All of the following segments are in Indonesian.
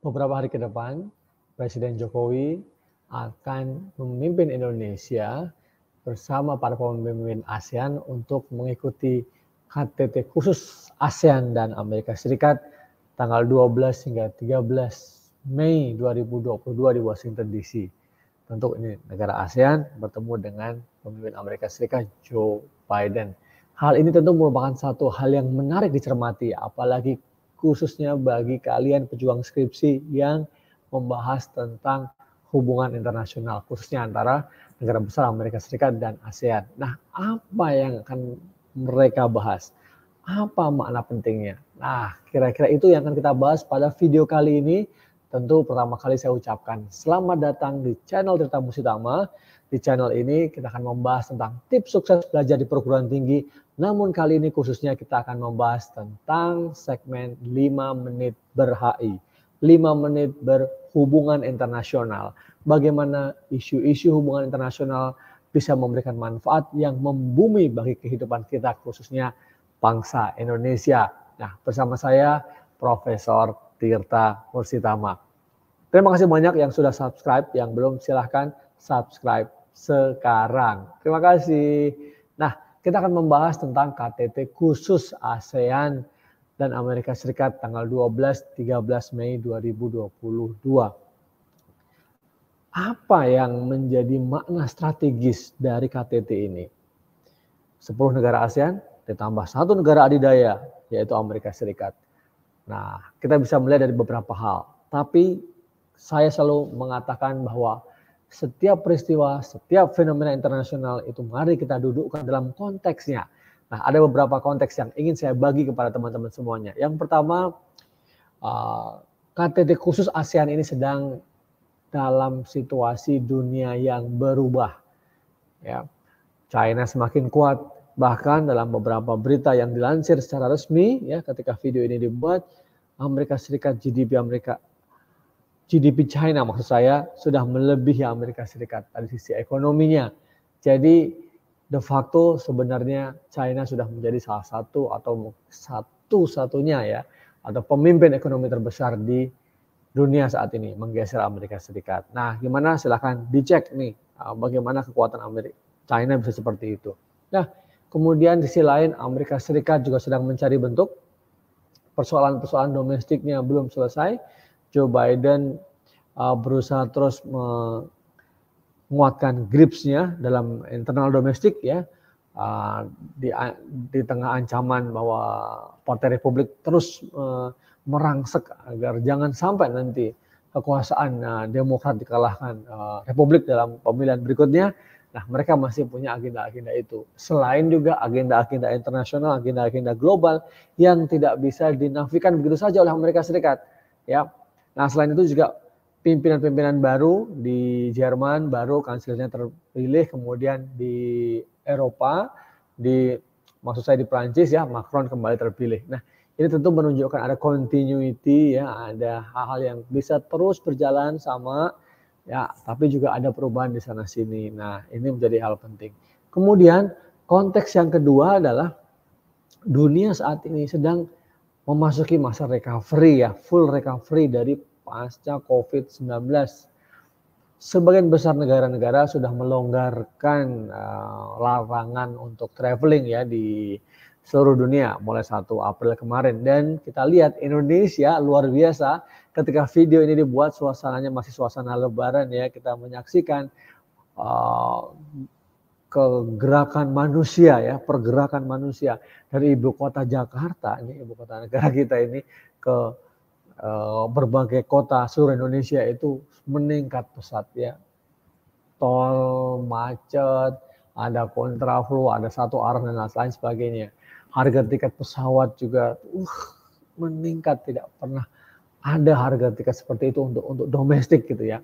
beberapa hari ke depan, Presiden Jokowi akan memimpin Indonesia bersama para pemimpin ASEAN untuk mengikuti KTT khusus ASEAN dan Amerika Serikat tanggal 12 hingga 13 Mei 2022 di Washington DC. Tentu ini negara ASEAN bertemu dengan pemimpin Amerika Serikat Joe Biden. Hal ini tentu merupakan satu hal yang menarik dicermati, apalagi khususnya bagi kalian pejuang skripsi yang membahas tentang hubungan internasional, khususnya antara negara besar Amerika Serikat dan ASEAN. Nah, apa yang akan mereka bahas? Apa makna pentingnya? Nah, kira-kira itu yang akan kita bahas pada video kali ini. Tentu pertama kali saya ucapkan selamat datang di channel Tirta Musitama. Di channel ini kita akan membahas tentang tips sukses belajar di perguruan tinggi. Namun kali ini khususnya kita akan membahas tentang segmen 5 menit ber-HI. 5 menit berhubungan internasional. Bagaimana isu-isu hubungan internasional bisa memberikan manfaat yang membumi bagi kehidupan kita khususnya bangsa Indonesia. Nah, bersama saya Profesor Tirta Musitama. Terima kasih banyak yang sudah subscribe, yang belum silahkan subscribe sekarang. Terima kasih. Nah, kita akan membahas tentang KTT khusus ASEAN dan Amerika Serikat tanggal 12-13 Mei 2022. Apa yang menjadi makna strategis dari KTT ini? 10 negara ASEAN ditambah 1 negara adidaya, yaitu Amerika Serikat. Nah, kita bisa melihat dari beberapa hal. Tapi saya selalu mengatakan bahwa setiap peristiwa, setiap fenomena internasional itu mari kita dudukkan dalam konteksnya. Nah, ada beberapa konteks yang ingin saya bagi kepada teman-teman semuanya. Yang pertama, KTT khusus ASEAN ini sedang dalam situasi dunia yang berubah. Ya, China semakin kuat, bahkan dalam beberapa berita yang dilansir secara resmi, ya, ketika video ini dibuat, Amerika Serikat GDP China maksud saya sudah melebihi Amerika Serikat dari sisi ekonominya. Jadi de facto sebenarnya China sudah menjadi salah satu atau satu-satunya ya atau pemimpin ekonomi terbesar di dunia saat ini, menggeser Amerika Serikat. Nah, gimana? Silahkan dicek nih bagaimana kekuatan China bisa seperti itu. Nah, kemudian di sisi lain Amerika Serikat juga sedang mencari bentuk, persoalan-persoalan domestiknya belum selesai. Joe Biden berusaha terus menguatkan gripsnya dalam internal domestik ya, di tengah ancaman bahwa Partai Republik terus merangsek agar jangan sampai nanti kekuasaan Demokrat dikalahkan Republik dalam pemilihan berikutnya. Nah, mereka masih punya agenda-agenda itu. Selain juga agenda-agenda internasional, agenda-agenda global yang tidak bisa dinafikan begitu saja oleh Amerika Serikat. Ya. Nah, selain itu juga pimpinan-pimpinan baru di Jerman, baru kanselernya terpilih, kemudian di Eropa, maksud saya di Prancis ya, Macron kembali terpilih. Nah, ini tentu menunjukkan ada continuity ya, ada hal-hal yang bisa terus berjalan sama ya, tapi juga ada perubahan di sana sini. Nah, ini menjadi hal penting. Kemudian konteks yang kedua adalah dunia saat ini sedang memasuki masa recovery ya, full recovery dari pasca COVID-19. Sebagian besar negara-negara sudah melonggarkan larangan untuk traveling ya di seluruh dunia mulai 1 April kemarin. Dan kita lihat Indonesia luar biasa ketika video ini dibuat suasananya masih suasana lebaran ya. Kita menyaksikan kegerakan manusia ya, pergerakan manusia dari ibu kota Jakarta, ini ibu kota negara kita ini, ke berbagai kota seluruh Indonesia itu meningkat pesat ya. Tol macet, ada kontraflow, ada satu arah dan lain sebagainya. Harga tiket pesawat juga meningkat, tidak pernah ada harga tiket seperti itu untuk domestik gitu ya.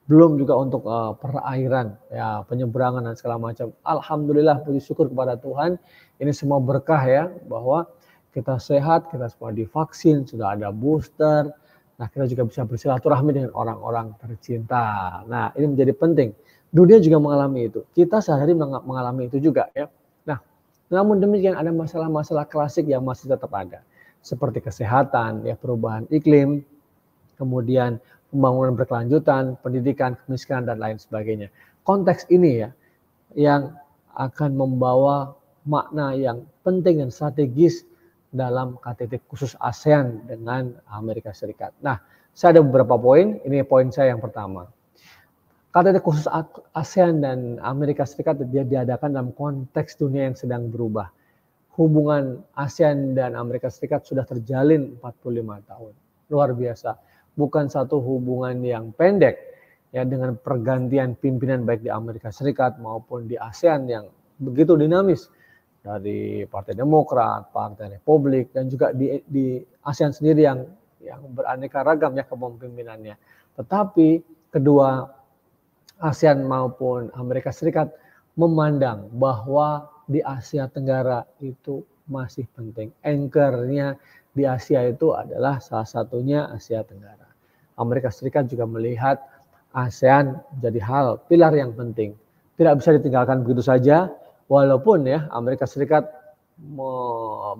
Belum juga untuk perairan, ya, penyeberangan dan segala macam. Alhamdulillah, puji syukur kepada Tuhan, ini semua berkah ya, bahwa kita sehat, kita semua divaksin, sudah ada booster. Nah, kita juga bisa bersilaturahmi dengan orang-orang tercinta. Nah, ini menjadi penting. Dunia juga mengalami itu. Kita sehari-hari mengalami itu juga ya. Nah, namun demikian ada masalah-masalah klasik yang masih tetap ada. Seperti kesehatan, ya, perubahan iklim, kemudian pembangunan berkelanjutan, pendidikan, kemiskinan, dan lain sebagainya. Konteks ini ya yang akan membawa makna yang penting dan strategis dalam KTT khusus ASEAN dengan Amerika Serikat. Nah, saya ada beberapa poin, ini poin saya yang pertama. KTT khusus ASEAN dan Amerika Serikat diadakan dalam konteks dunia yang sedang berubah. Hubungan ASEAN dan Amerika Serikat sudah terjalin 45 tahun. Luar biasa. Bukan satu hubungan yang pendek ya, dengan pergantian pimpinan baik di Amerika Serikat maupun di ASEAN yang begitu dinamis, dari Partai Demokrat, Partai Republik, dan juga di ASEAN sendiri yang beraneka ragam ya kepemimpinannya. Tetapi kedua ASEAN maupun Amerika Serikat memandang bahwa di Asia Tenggara itu masih penting. Anchor-nya di Asia itu adalah salah satunya Asia Tenggara. Amerika Serikat juga melihat ASEAN jadi hal pilar yang penting. Tidak bisa ditinggalkan begitu saja, walaupun ya Amerika Serikat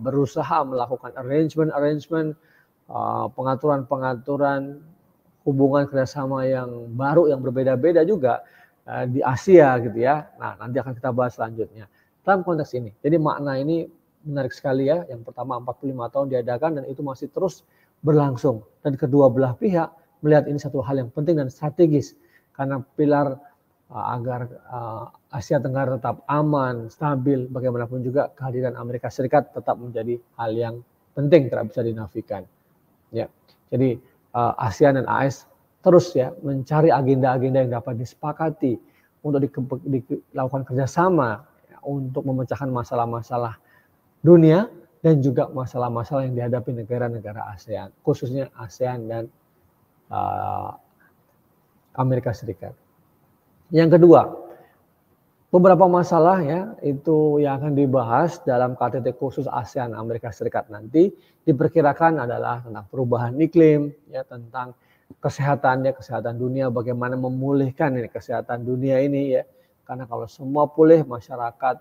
berusaha melakukan arrangement, pengaturan hubungan kerjasama yang baru yang berbeda-beda juga di Asia gitu ya. Nah, nanti akan kita bahas selanjutnya dalam konteks ini. Jadi makna ini menarik sekali ya. Yang pertama 45 tahun diadakan dan itu masih terus berlangsung. Dan kedua belah pihak melihat ini satu hal yang penting dan strategis karena pilar agar Asia Tenggara tetap aman, stabil, bagaimanapun juga kehadiran Amerika Serikat tetap menjadi hal yang penting, tidak bisa dinafikan. Ya, jadi ASEAN dan AS terus ya mencari agenda-agenda yang dapat disepakati untuk dilakukan kerjasama ya, untuk memecahkan masalah-masalah dunia dan juga masalah-masalah yang dihadapi negara-negara ASEAN, khususnya ASEAN dan Amerika Serikat. Yang kedua, beberapa masalah ya itu yang akan dibahas dalam KTT khusus ASEAN Amerika Serikat nanti diperkirakan adalah tentang perubahan iklim, ya tentang kesehatan dunia, bagaimana memulihkan ini kesehatan dunia ini ya. Karena kalau semua pulih, masyarakat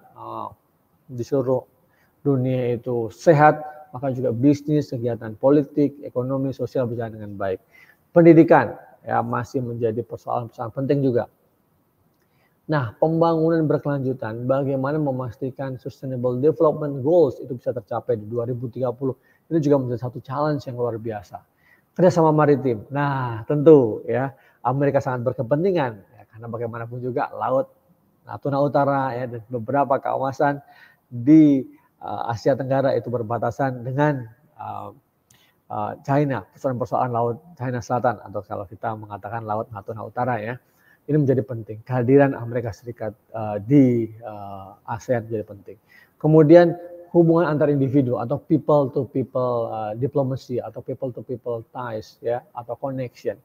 di seluruh dunia itu sehat, maka juga bisnis, kegiatan politik, ekonomi, sosial berjalan dengan baik. Pendidikan ya masih menjadi persoalan-persoalan penting juga. Nah, pembangunan berkelanjutan, bagaimana memastikan Sustainable Development Goals itu bisa tercapai di 2030, itu juga menjadi satu challenge yang luar biasa. Kerjasama maritim, nah tentu ya Amerika sangat berkepentingan, ya, karena bagaimanapun juga laut Natuna Utara ya, dan beberapa kawasan di Asia Tenggara itu berbatasan dengan China, persoalan laut China Selatan atau kalau kita mengatakan laut Natuna Utara ya. Ini menjadi penting. Kehadiran Amerika Serikat di ASEAN menjadi penting. Kemudian hubungan antar individu atau people to people diplomacy atau people to people ties ya atau connection.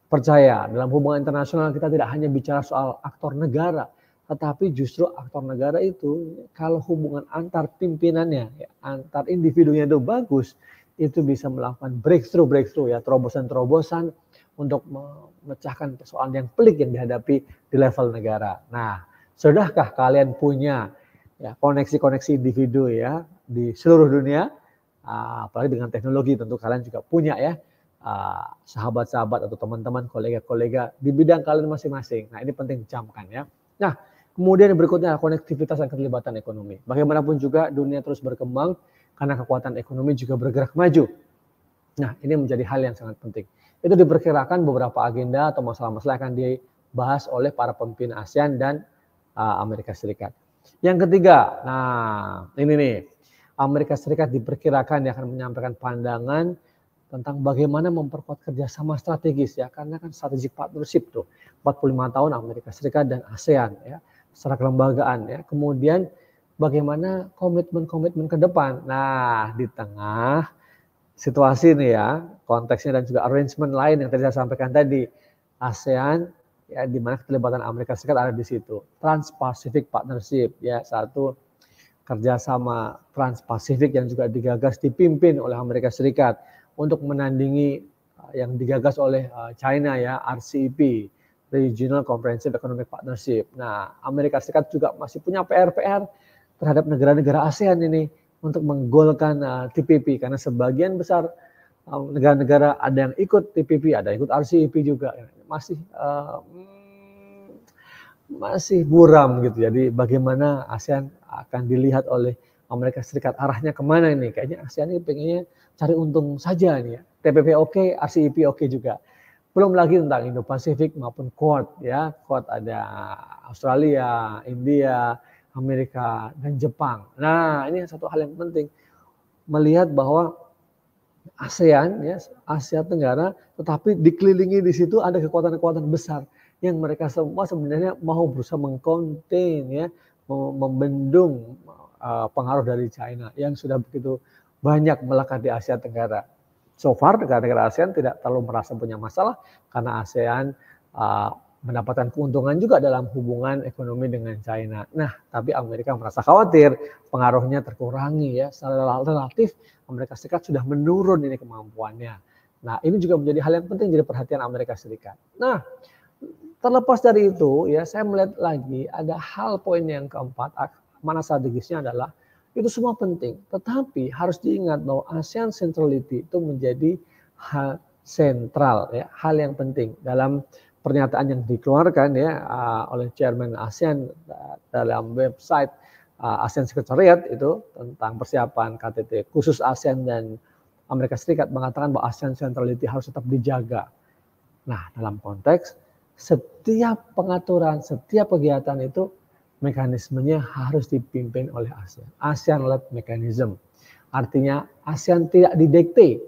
Percaya dalam hubungan internasional kita tidak hanya bicara soal aktor negara, tetapi justru aktor negara itu kalau hubungan antar pimpinannya, ya, antar individunya itu bagus, itu bisa melakukan breakthrough ya, terobosan-terobosan untuk memecahkan persoalan yang pelik yang dihadapi di level negara. Nah, sudahkah kalian punya ya koneksi-koneksi individu ya di seluruh dunia? Apalagi dengan teknologi tentu kalian juga punya ya sahabat-sahabat atau teman-teman, kolega-kolega di bidang kalian masing-masing. Nah, ini penting dicamkan ya. Nah, kemudian yang berikutnya konektivitas dan keterlibatan ekonomi. Bagaimanapun juga dunia terus berkembang karena kekuatan ekonomi juga bergerak maju. Nah, ini menjadi hal yang sangat penting. Itu diperkirakan beberapa agenda atau masalah-masalah akan dibahas oleh para pemimpin ASEAN dan Amerika Serikat. Yang ketiga, nah ini nih, Amerika Serikat diperkirakan akan menyampaikan pandangan tentang bagaimana memperkuat kerjasama strategis ya, karena kan strategic partnership tuh 45 tahun Amerika Serikat dan ASEAN ya, secara kelembagaan ya. Kemudian bagaimana komitmen-komitmen ke depan. Nah, di tengah situasi ini ya, konteksnya dan juga arrangement lain yang tadi saya sampaikan tadi, ASEAN ya di mana keterlibatan Amerika Serikat ada di situ. Trans-Pacific Partnership ya, satu kerjasama Trans-Pasifik yang juga digagas dipimpin oleh Amerika Serikat untuk menandingi yang digagas oleh China ya, RCEP, Regional Comprehensive Economic Partnership. Nah, Amerika Serikat juga masih punya PR terhadap negara-negara ASEAN ini untuk menggolkan TPP karena sebagian besar negara-negara ada yang ikut TPP, ada yang ikut RCEP juga, masih buram gitu. Jadi bagaimana ASEAN akan dilihat oleh Amerika Serikat, arahnya kemana ini? Kayaknya ASEAN ini pengennya cari untung saja nih ya. TPP oke, RCEP oke juga. Belum lagi tentang Indo-Pasifik maupun Quad ya. Quad ada Australia, India, Amerika, dan Jepang. Nah, ini satu hal yang penting. Melihat bahwa ASEAN, ya, Asia Tenggara, tetapi dikelilingi di situ ada kekuatan-kekuatan besar yang mereka semua sebenarnya mau berusaha mengkonten, ya, membendung pengaruh dari China yang sudah begitu banyak melekat di Asia Tenggara. So far negara-negara ASEAN tidak terlalu merasa punya masalah karena ASEAN mendapatkan keuntungan juga dalam hubungan ekonomi dengan China. Nah, tapi Amerika merasa khawatir pengaruhnya terkurangi ya. Secara relatif Amerika Serikat sudah menurun ini kemampuannya. Nah, ini juga menjadi hal yang penting jadi perhatian Amerika Serikat. Nah, terlepas dari itu ya, saya melihat lagi ada hal poin yang keempat, mana strategisnya adalah itu semua penting. Tetapi harus diingat bahwa ASEAN Centrality itu menjadi hal sentral ya, hal yang penting dalam pernyataan yang dikeluarkan ya oleh Chairman ASEAN dalam website ASEAN Secretariat itu tentang persiapan KTT khusus ASEAN dan Amerika Serikat mengatakan bahwa ASEAN Centrality harus tetap dijaga. Nah, dalam konteks setiap pengaturan, setiap kegiatan itu mekanismenya harus dipimpin oleh ASEAN. ASEAN-led mechanism. Artinya ASEAN tidak didikte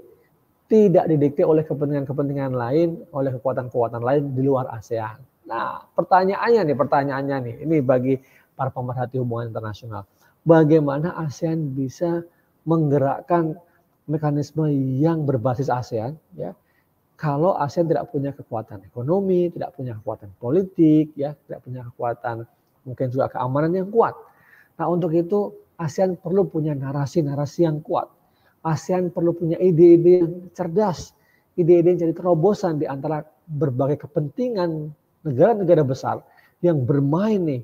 oleh kepentingan-kepentingan lain, oleh kekuatan-kekuatan lain di luar ASEAN. Nah, pertanyaannya nih, ini bagi para pemerhati hubungan internasional. Bagaimana ASEAN bisa menggerakkan mekanisme yang berbasis ASEAN, ya, kalau ASEAN tidak punya kekuatan ekonomi, tidak punya kekuatan politik, ya, tidak punya kekuatan mungkin juga keamanan yang kuat. Nah, untuk itu ASEAN perlu punya narasi-narasi yang kuat. ASEAN perlu punya ide-ide yang cerdas, ide-ide yang jadi terobosan di antara berbagai kepentingan negara-negara besar yang bermain nih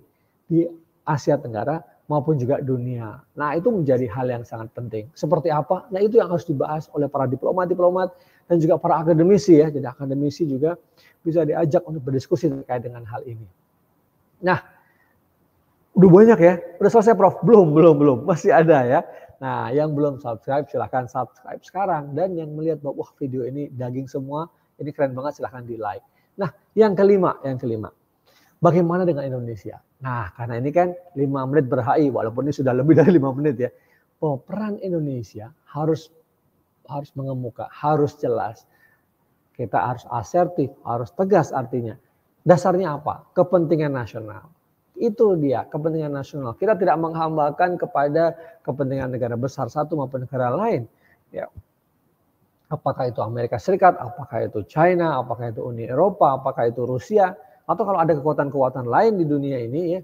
di Asia Tenggara maupun juga dunia. Nah, itu menjadi hal yang sangat penting. Seperti apa? Nah, itu yang harus dibahas oleh para diplomat dan juga para akademisi ya. Jadi akademisi juga bisa diajak untuk berdiskusi terkait dengan hal ini. Nah, udah banyak ya? Udah selesai Prof? Belum. Masih ada ya. Nah, yang belum subscribe silahkan subscribe sekarang. Dan yang melihat bahwa wah video ini daging semua, ini keren banget, silahkan di like. Nah, yang kelima. Bagaimana dengan Indonesia? Nah, karena ini kan 5 menit ber-HI, walaupun ini sudah lebih dari 5 menit ya. Bahwa peran Indonesia harus mengemuka, harus jelas. Kita harus asertif, harus tegas artinya. Dasarnya apa? Kepentingan nasional. Itu dia, kepentingan nasional. Kita tidak menghambakan kepada kepentingan negara besar satu maupun negara lain. Ya. Apakah itu Amerika Serikat, apakah itu China, apakah itu Uni Eropa, apakah itu Rusia, atau kalau ada kekuatan-kekuatan lain di dunia ini, ya,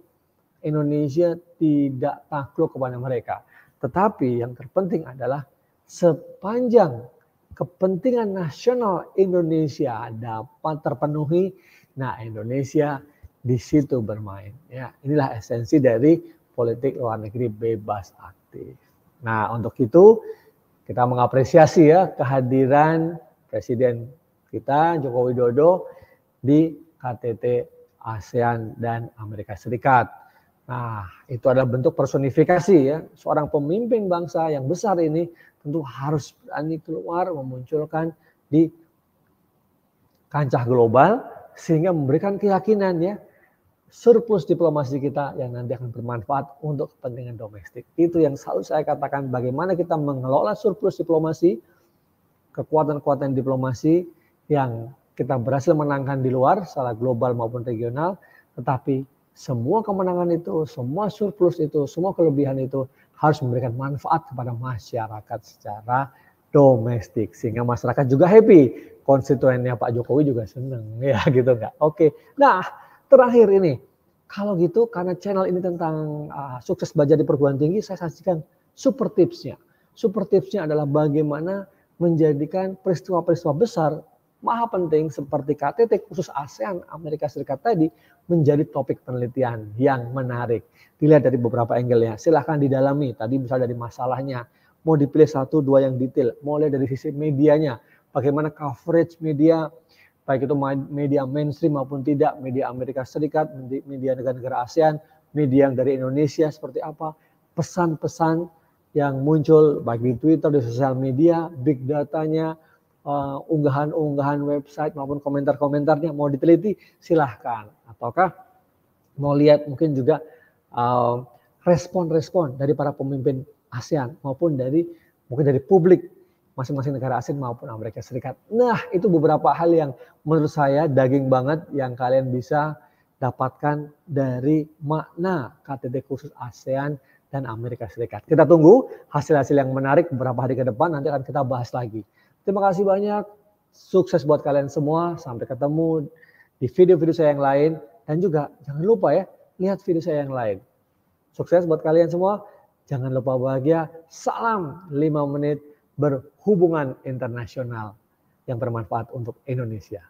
Indonesia tidak takluk kepada mereka. Tetapi yang terpenting adalah sepanjang kepentingan nasional Indonesia dapat terpenuhi, nah Indonesia di situ bermain. Ya, inilah esensi dari politik luar negeri bebas aktif. Nah, untuk itu kita mengapresiasi ya kehadiran Presiden kita Joko Widodo di KTT ASEAN dan Amerika Serikat. Nah, itu adalah bentuk personifikasi ya, seorang pemimpin bangsa yang besar ini tentu harus berani keluar memunculkan di kancah global sehingga memberikan keyakinan ya surplus diplomasi kita yang nanti akan bermanfaat untuk kepentingan domestik. Itu yang selalu saya katakan, bagaimana kita mengelola surplus diplomasi, kekuatan-kekuatan diplomasi yang kita berhasil menangkan di luar secara global maupun regional, tetapi semua kemenangan itu, semua surplus itu, semua kelebihan itu harus memberikan manfaat kepada masyarakat secara domestik sehingga masyarakat juga happy, konstituennya Pak Jokowi juga senang ya gitu enggak. Oke. Nah, terakhir ini, kalau gitu karena channel ini tentang sukses belajar di perguruan tinggi, saya sajikan super tipsnya. Super tipsnya adalah bagaimana menjadikan peristiwa-peristiwa besar maha penting seperti KTT khusus ASEAN Amerika Serikat tadi menjadi topik penelitian yang menarik. Dilihat dari beberapa angle ya. Silahkan didalami. Tadi misalnya dari masalahnya, mau dipilih 1-2 yang detail, mulai dari sisi medianya, bagaimana coverage media, baik itu media mainstream maupun tidak, media Amerika Serikat, media negara-negara ASEAN, media yang dari Indonesia seperti apa, pesan-pesan yang muncul baik di Twitter, di sosial media, big datanya, unggahan-unggahan website maupun komentar-komentarnya mau diteliti silahkan. Ataukah mau lihat mungkin juga respon-respon dari para pemimpin ASEAN maupun mungkin dari publik masing-masing negara ASEAN maupun Amerika Serikat. Nah, itu beberapa hal yang menurut saya daging banget yang kalian bisa dapatkan dari makna KTT khusus ASEAN dan Amerika Serikat. Kita tunggu hasil-hasil yang menarik beberapa hari ke depan, nanti akan kita bahas lagi. Terima kasih banyak, sukses buat kalian semua, sampai ketemu di video-video saya yang lain, dan juga jangan lupa ya, lihat video saya yang lain. Sukses buat kalian semua, jangan lupa bahagia, salam 5 menit berhubungan internasional yang bermanfaat untuk Indonesia.